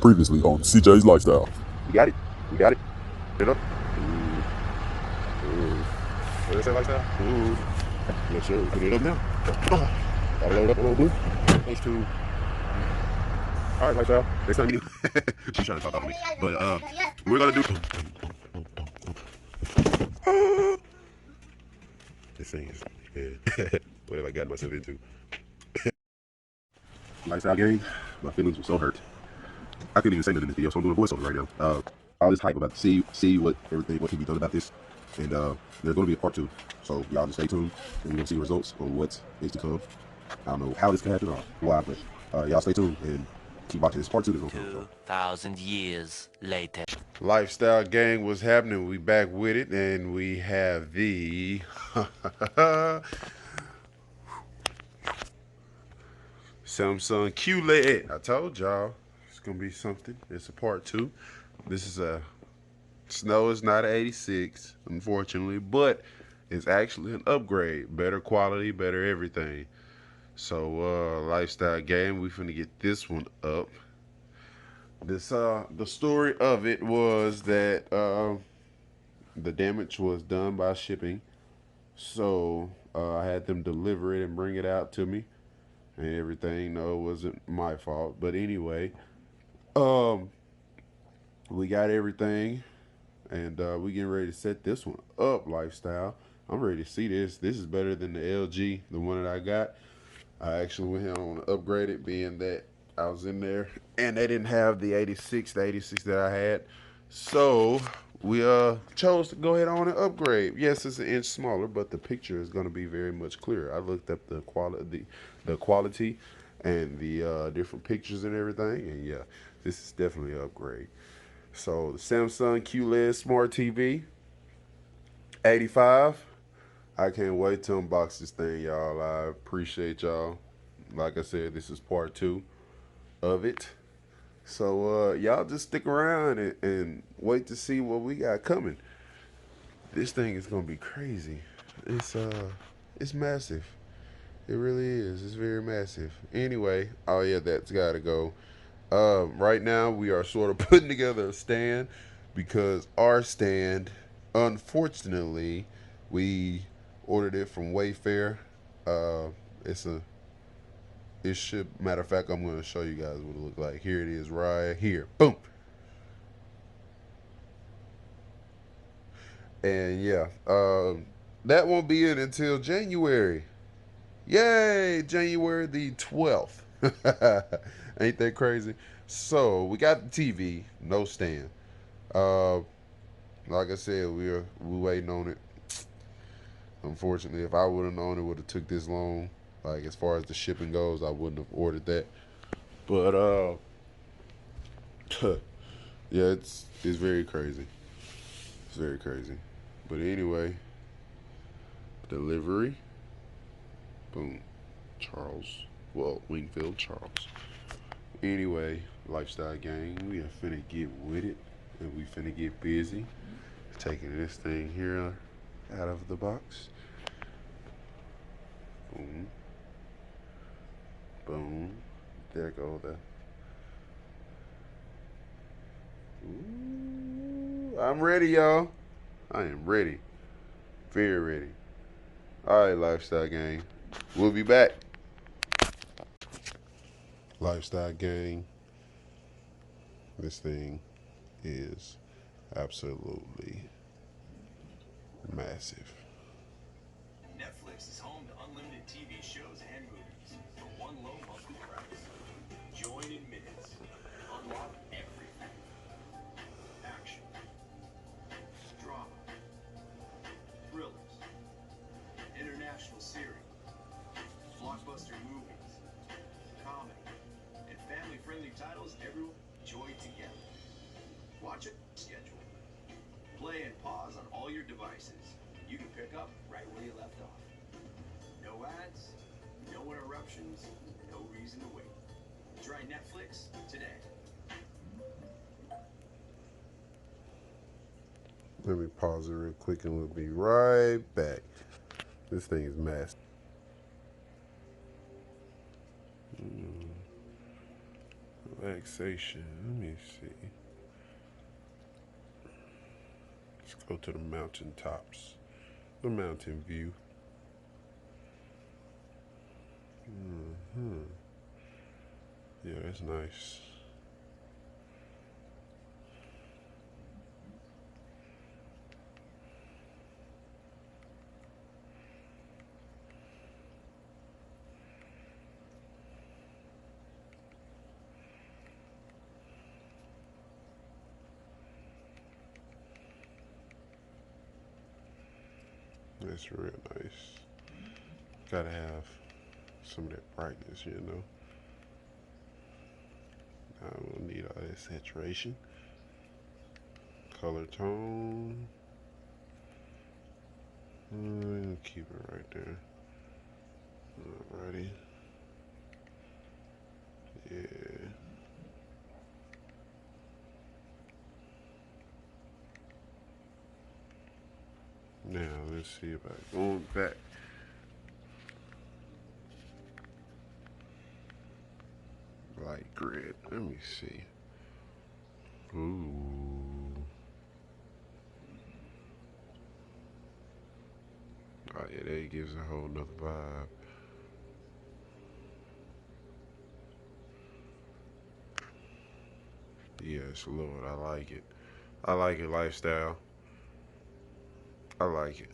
Previously on CJ's Lifestyle. You got it. You got it. Put it up. Ooh. What did I say, lifestyle? Ooh. Yes, sir. Put it up now. Gotta load up a little blue. Thanks to. All right, lifestyle. Next time you do. She's trying to talk over me. But we're gonna do. This thing is. Yeah. What have I gotten myself into? Lifestyle gang. My feelings were so hurt. I couldn't even say nothing in this video, so I'm doing a voiceover right now. All this hype about see what can be done about this, and there's going to be a part 2. So y'all just stay tuned, and you're gonna see the results on what is to come. I don't know how this can happen or why, but y'all stay tuned and keep watching. This part 2 is gonna come. 2,000 years later. Lifestyle gang, what's happening? We back with it, and we have the Samsung QLED. I told y'all it's gonna be something. It's a part 2. This is a Snow is not an 86, unfortunately, but it's actually an upgrade. Better quality, better everything. So, lifestyle game, we finna get this one up. This, the story of it was that the damage was done by shipping. So, I had them deliver it and bring it out to me and everything. No, it wasn't my fault. But anyway, we got everything. And we getting ready to set this one up, lifestyle. I'm ready to see this. This is better than the LG, the one that I got. I actually went ahead and upgrade it, being that I was in there and they didn't have the 86 that I had. So we chose to go ahead on and upgrade. Yes, it's an inch smaller, but the picture is going to be very much clearer. I looked up the quality and the different pictures and everything, and yeah, this is definitely an upgrade. So the Samsung QLED Smart TV, 85. I can't wait to unbox this thing, y'all. I appreciate y'all. Like I said, this is part 2 of it. So y'all just stick around and wait to see what we got coming. This thing is gonna be crazy. It's massive. It really is. It's very massive. Anyway, oh yeah, that's gotta go. Right now, we are sort of putting together a stand because our stand, unfortunately, we ordered it from Wayfair. Uh, it's a, it should, matter of fact, I'm going to show you guys what it looks like. Here it is right here. Boom. And yeah, that won't be in until January. Yay, January the 12th. Ain't that crazy? So we got the TV, no stand. Uh, like I said, we waiting on it. Unfortunately, if I would have known it would have took this long, like as far as the shipping goes, I wouldn't have ordered that. But yeah, it's very crazy. It's very crazy. But anyway, delivery. Boom. Charles. Well, Wingfield Charles. Anyway, lifestyle gang, we are finna get with it, and we finna get busy. Taking this thing here out of the box. Boom. Boom. There go the. Ooh, I'm ready, y'all. I am ready. Very ready. Alright, lifestyle gang. We'll be back. Lifestyle gang. This thing is absolutely massive. Netflix is home to unlimited TV shows and movies for one low monthly price. Join in minutes and unlock everything. Action, drama, thrillers, international series, blockbuster movies, comedy, and family-friendly titles everyone enjoy together. Watch it, schedule. Play and pause on all your devices. You can pick up right where you left off. No ads, no interruptions, no reason to wait. Try Netflix today. Let me pause it real quick and we'll be right back. This thing is massive. Relaxation. Let me see. Let's go to the mountain tops. The mountain view. Yeah, that's nice. That's real nice. Gotta have some of that brightness, you know. I don't need all that saturation. Color tone. Keep it right there. Alrighty. Yeah. Now let's see about going back. Light grid. Let me see. Ooh. Oh yeah, that gives a whole nother vibe. Yes, Lord, I like it. I like it, lifestyle. I like it.